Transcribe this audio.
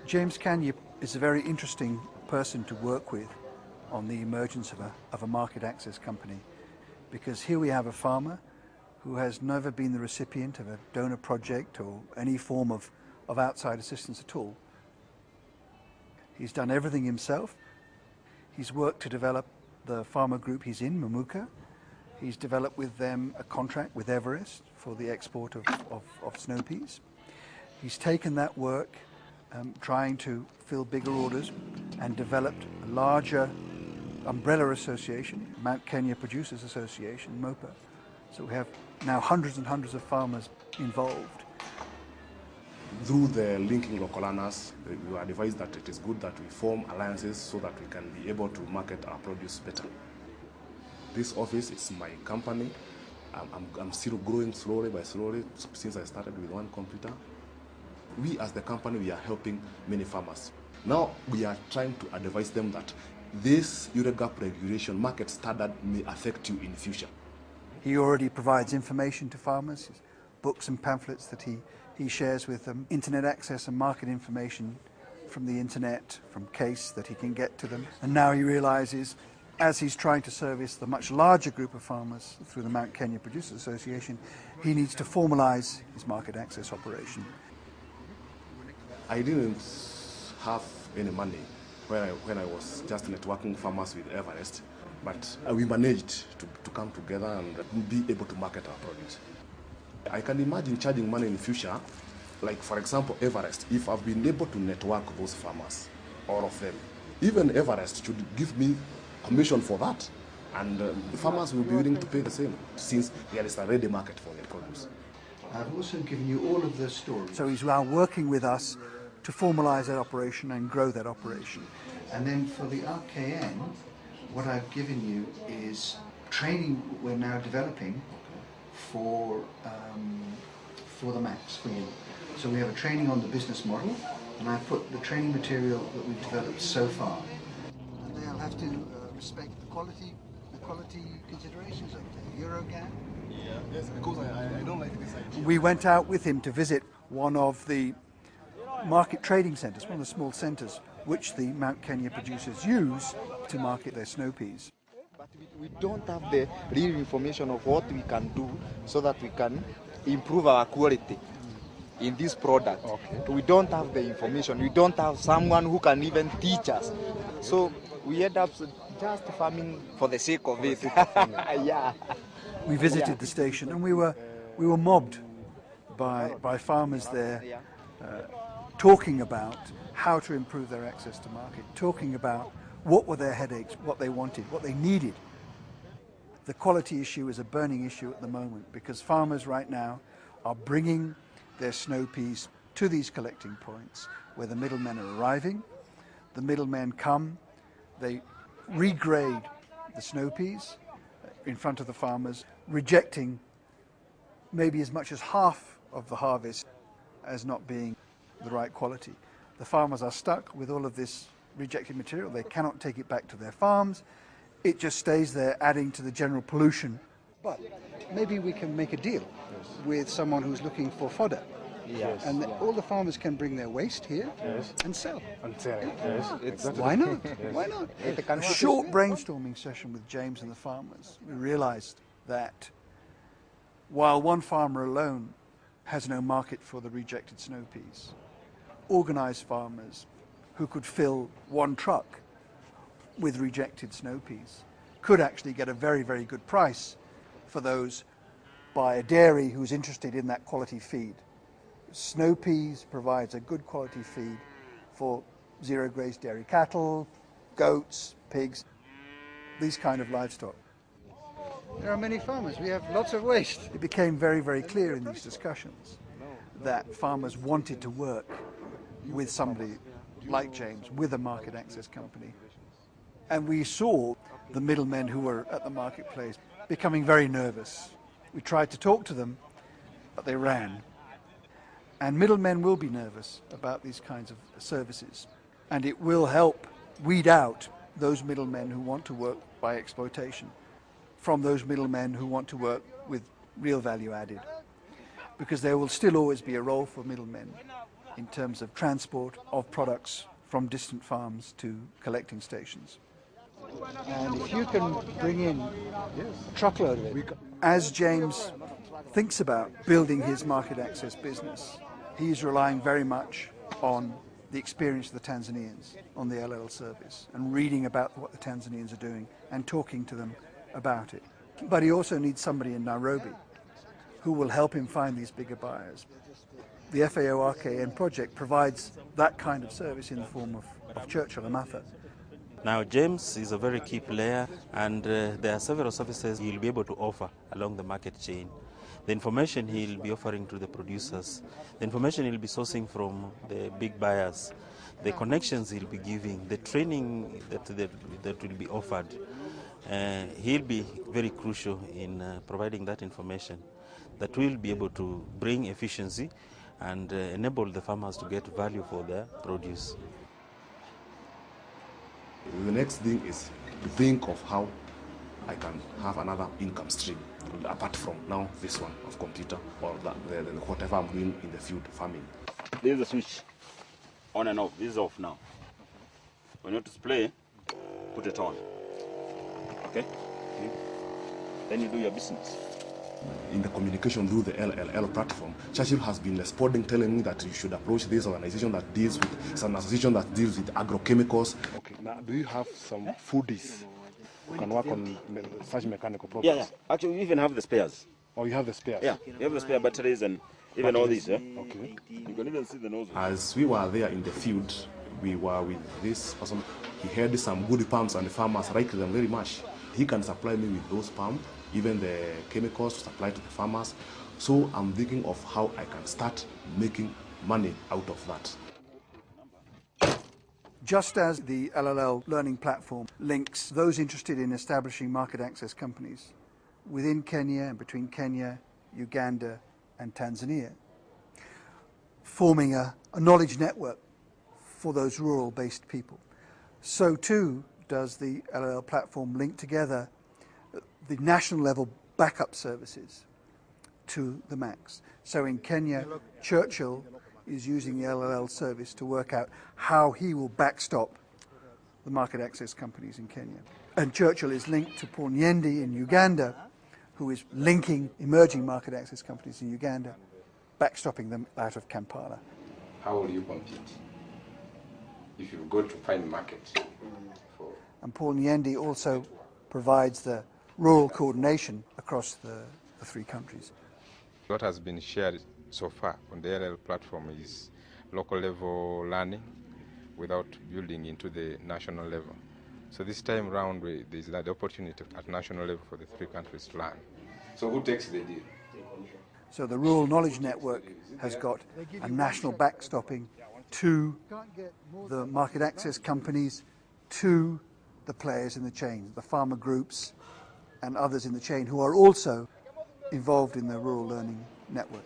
James Kanya is a very interesting person to work with on the emergence of a market access company, because here we have a farmer who has never been the recipient of a donor project or any form of outside assistance at all. He's done everything himself. He's worked to develop the farmer group he's in, Mamuka. He's developed with them a contract with Everest for the export of snow peas. He's taken that work, trying to fill bigger orders, and developed a larger umbrella association, Mount Kenya Producers Association, MOPA. So we have now hundreds and hundreds of farmers involved. Through the linking local learners, we were advised that it is good that we form alliances so that we can be able to market our produce better. This office is my company. I'm still growing slowly by slowly since I started with one computer. We as the company, we are helping many farmers. Now we are trying to advise them that this EUROGAP regulation market standard may affect you in future. He already provides information to farmers, books and pamphlets that he shares with them, internet access and market information from the internet, from CASE, that he can get to them. And now he realizes, as he's trying to service the much larger group of farmers through the Mount Kenya Producers Association, he needs to formalize his market access operation. I didn't have any money when I was just networking farmers with Everest, but we managed to come together and be able to market our produce. I can imagine charging money in the future, like for example Everest, if I've been able to network those farmers, all of them. Even Everest should give me commission for that, and the farmers will be willing to pay the same, since there is a ready market for their produce. I've also given you all of the stories. So he's now working with us to formalize that operation and grow that operation. And then for the RKN, what I've given you is training we're now developing for the MAX for you. So we have a training on the business model, and I put the training material that we've developed so far. And they'll have to respect the quality considerations of the EUROGAP. Yeah, yes, because I don't like this idea. We went out with him to visit one of the market trading centres, one of the small centres which the Mount Kenya producers use to market their snow peas. But we don't have the real information of what we can do so that we can improve our quality in this product. Okay. We don't have the information. We don't have someone who can even teach us. So we end up just farming for the sake of it. Yeah. We visited the station, and we were mobbed by farmers there, talking about how to improve their access to market, talking about what were their headaches, what they wanted, what they needed. The quality issue is a burning issue at the moment, because farmers right now are bringing their snow peas to these collecting points where the middlemen are arriving. The middlemen come, they regrade the snow peas in front of the farmers, rejecting maybe as much as half of the harvest as not being the right quality. The farmers are stuck with all of this rejected material. They cannot take it back to their farms. It just stays there, adding to the general pollution. But maybe we can make a deal with someone who's looking for fodder. Yes. And all the farmers can bring their waste here and sell. Why not? Why not? A short brainstorming session with James and the farmers, we realized that while one farmer alone has no market for the rejected snow peas, organized farmers who could fill one truck with rejected snow peas could actually get a very, very good price for those by a dairy who's interested in that quality feed. Snow peas provides a good quality feed for zero-graze dairy cattle, goats, pigs, these kind of livestock. There are many farmers. We have lots of waste. It became very, very clear in these discussions that farmers wanted to work with somebody like James, with a market access company. And we saw the middlemen who were at the marketplace becoming very nervous. We tried to talk to them, but they ran. And middlemen will be nervous about these kinds of services. And it will help weed out those middlemen who want to work by exploitation from those middlemen who want to work with real value added. Because there will still always be a role for middlemen in terms of transport of products from distant farms to collecting stations. And if you can bring in a truckload of it, as James thinks about building his market access business, he's relying very much on the experience of the Tanzanians on the LLL service and reading about what the Tanzanians are doing and talking to them about it. But he also needs somebody in Nairobi who will help him find these bigger buyers. The FAO RKN project provides that kind of service in the form of Churchill and Matha. Now James is a very key player, and there are several services he'll be able to offer along the market chain. The information he'll be offering to the producers, the information he'll be sourcing from the big buyers, the connections he'll be giving, the training that will be offered. He'll be very crucial in providing that information that will be able to bring efficiency and enable the farmers to get value for their produce. The next thing is to think of how I can have another income stream apart from now this one of computer or whatever I'm doing in the field farming. This is the switch, on and off. This is off now. When you want to display, put it on. Okay? Then you do your business. In the communication through the LLL platform, Churchill has been responding, telling me that you should approach this organization that deals with, it's an association that deals with agrochemicals. Okay, now do you have some foodies who can work on such mechanical products? Yeah. Actually, we even have the spares. Oh, you have the spares? Yeah, you have the spare batteries and even all these. Yeah? Okay. You can even see the nozzle. As we were there in the field, we were with this person. He had some good pumps and the farmers liked them very much. He can supply me with those pumps, even the chemicals to supply to the farmers. So I'm thinking of how I can start making money out of that. Just as the LLL learning platform links those interested in establishing market access companies within Kenya and between Kenya, Uganda and Tanzania, forming a knowledge network for those rural-based people, so too does the LLL platform link together the national level backup services to the MACs. So in Kenya, Churchill is using the LLL service to work out how he will backstop the market access companies in Kenya. And Churchill is linked to Paul Nyendi in Uganda, who is linking emerging market access companies in Uganda, backstopping them out of Kampala. How will you compete if you go to find market? And Paul Nyendi also provides the rural coordination across the three countries. What has been shared so far on the LLL platform is local level learning without building into the national level. So this time around, there's the opportunity at national level for the three countries to learn. So who takes the deal? So the Rural Knowledge Network has got a national backstopping to the market access companies, to the players in the chain, the farmer groups and others in the chain who are also involved in the Rural Learning Network.